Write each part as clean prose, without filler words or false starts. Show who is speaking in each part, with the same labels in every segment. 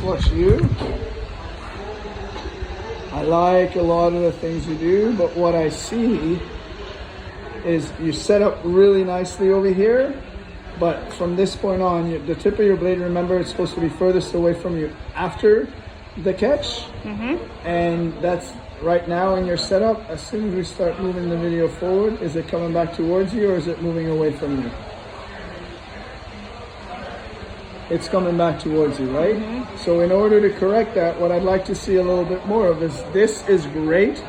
Speaker 1: What's you? I like a lot of the things you do, but what I see is you set up really nicely over here, but from this point on, the tip of your blade, remember, it's supposed to be furthest away from you after the catch. And that's right now in your setup. As soon as we start moving the video forward, is it coming back towards you or is it moving away from you? It's coming back towards you, right? So in order to correct that, what I'd like to see a little bit more of is, this is great,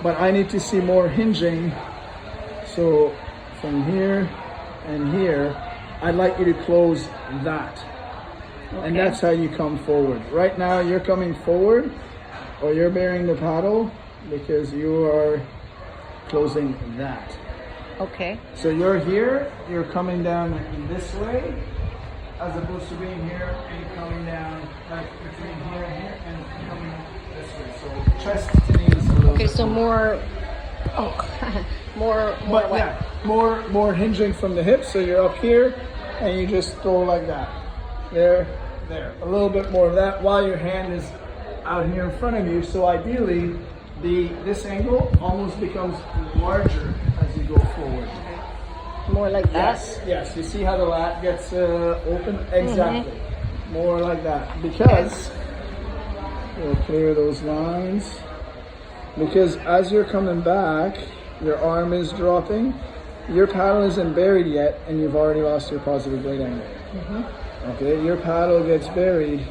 Speaker 1: but I need to see more hinging. So from here and here, I'd like you to close that. Okay. And that's how you come forward. Right now you're coming forward, or you're bearing the paddle because you are closing that.
Speaker 2: Okay.
Speaker 1: So you're here, you're coming down this way, as opposed to being here and coming down like between here and here and coming this way. So chest to knees a little
Speaker 2: Okay,
Speaker 1: bit
Speaker 2: so more, more
Speaker 1: but
Speaker 2: what?
Speaker 1: yeah, more hinging from the hips. So you're up here and you just throw like that. There. A little bit more of that while your hand is out here in front of you. So ideally, this angle almost becomes larger as you go forward.
Speaker 2: More like that?
Speaker 1: Yes. You see how the lat gets open? Exactly. More like that. Because, we'll clear those lines. Because as you're coming back, your arm is dropping. Your paddle isn't buried yet, and you've already lost your positive blade angle. Okay, your paddle gets buried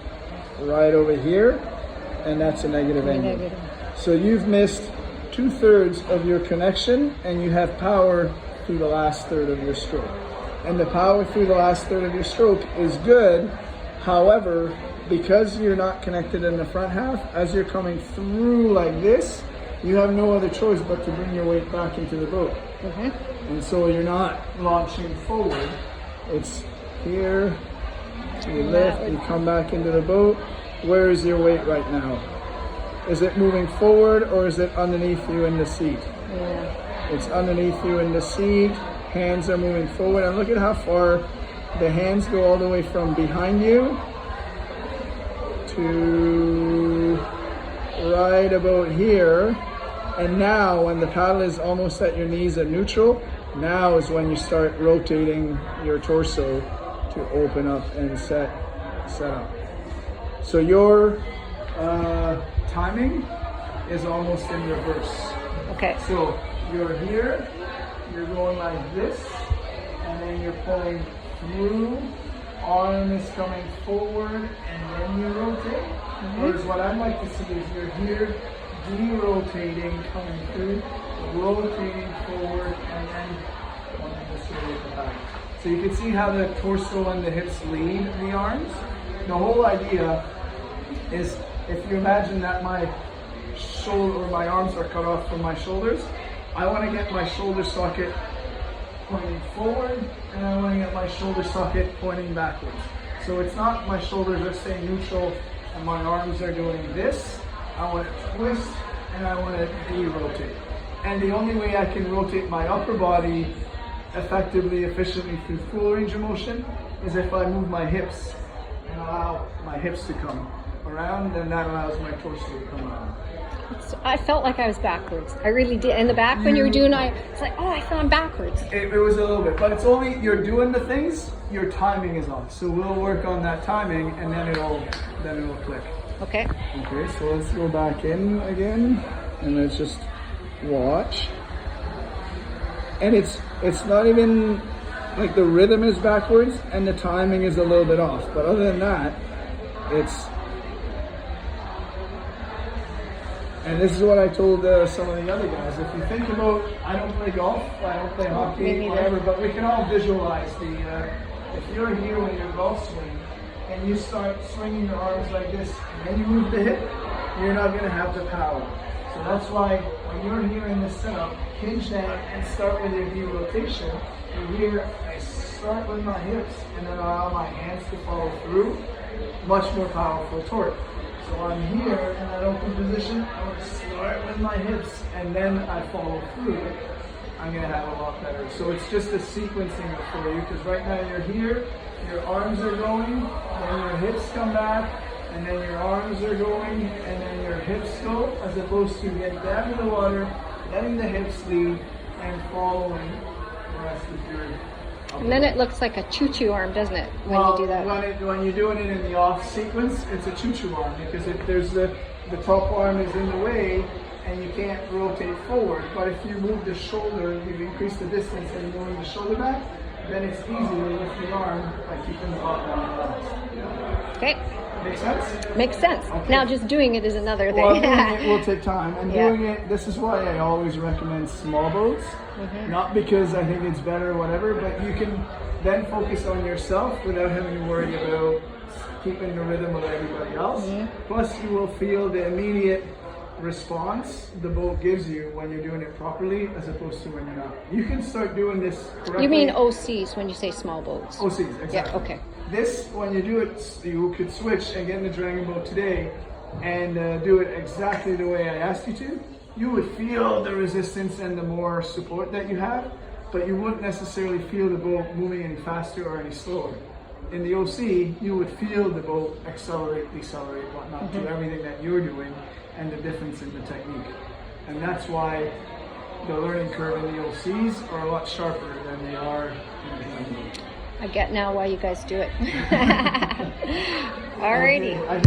Speaker 1: right over here, and that's a negative angle. So you've missed 2/3 of your connection, and you have power through the last third of your stroke. And the power through the last third of your stroke is good. However, because you're not connected in the front half, as you're coming through like this, you have no other choice but to bring your weight back into the boat. And so you're not launching forward. It's here, you lift, you come back into the boat. Where is your weight right now? Is it moving forward or is it underneath you in the seat? It's underneath you in the seat. Hands are moving forward. And look at how far the hands go, all the way from behind you to right about here. And now when the paddle is almost at your knees at neutral, now is when you start rotating your torso to open up and set up. So your timing is almost in reverse.
Speaker 2: Okay.
Speaker 1: So you're here, you're going like this, and then you're pulling through, arm is coming forward, and then you rotate. Whereas what I'd like to see is you're here, de-rotating, coming through, rotating forward, and then coming this way with the back. So you can see how the torso and the hips lead the arms. The whole idea is, if you imagine that my shoulder or my arms are cut off from my shoulders, I want to get my shoulder socket pointing forward, and I want to get my shoulder socket pointing backwards. So it's not my shoulders are staying neutral and my arms are doing this. I want to twist and I want to de-rotate. And the only way I can rotate my upper body effectively, efficiently through full range of motion is if I move my hips and allow my hips to come around, then that allows my torso to come around.
Speaker 2: I felt like I was backwards. I really did. In the back when you were doing it's like, oh, I feel I'm backwards.
Speaker 1: It was a little bit, but it's only, you're doing the things, your timing is off. So we'll work on that timing and then it'll click.
Speaker 2: Okay.
Speaker 1: Okay, so let's go back in again and let's just watch. And it's not even like the rhythm is backwards and the timing is a little bit off. But other than that, and this is what I told some of the other guys. If you think about, I don't play golf, I don't play hockey, whatever, but we can all visualize if you're here with your golf swing and you start swinging your arms like this and then you move the hip, you're not going to have the power. So that's why when you're here in this setup, hinge down and start with your de-rotation. And here, I start with my hips and then allow my hands to follow through. Much more powerful torque. So I'm here in that open position, I want to start with my hips and then I follow through. I'm going to have a lot better. So it's just a sequencing for you, because right now you're here, your arms are going, then your hips come back, and then your arms are going, and then your hips go, as opposed to get down to the water, letting the hips lead, and following the rest of your
Speaker 2: And then it looks like a choo-choo arm, doesn't it, when you do that?
Speaker 1: When you're doing it in the off sequence, it's a choo-choo arm, because if there's the top arm is in the way, and you can't rotate forward. But if you move the shoulder, you've increased the distance and moving the shoulder back, then it's easy to lift the arm by keeping the top arm relaxed.
Speaker 2: Okay,
Speaker 1: Make sense?
Speaker 2: makes sense.
Speaker 1: Okay.
Speaker 2: Now just doing it is another thing.
Speaker 1: Well, doing it will take time, and
Speaker 2: Yeah.
Speaker 1: doing it, this is why I always recommend small boats. Not because I think it's better or whatever, but you can then focus on yourself without having to worry about keeping the rhythm of everybody else. Plus, you will feel the immediate response the boat gives you when you're doing it properly, as opposed to when you're not. You can start doing this correctly.
Speaker 2: You mean OCs when you say small boats?
Speaker 1: OCs, exactly.
Speaker 2: Yeah, okay.
Speaker 1: This, when you do it, you could switch and get in the Dragon Boat today and do it exactly the way I asked you to. You would feel the resistance and the more support that you have, but you wouldn't necessarily feel the boat moving any faster or any slower. In the OC, you would feel the boat accelerate, decelerate, whatnot, do everything that you're doing, and the difference in the technique. And that's why the learning curve in the OCs are a lot sharper than they are in the Dragon Boat.
Speaker 2: I get now why you guys do it. Alrighty.
Speaker 1: I think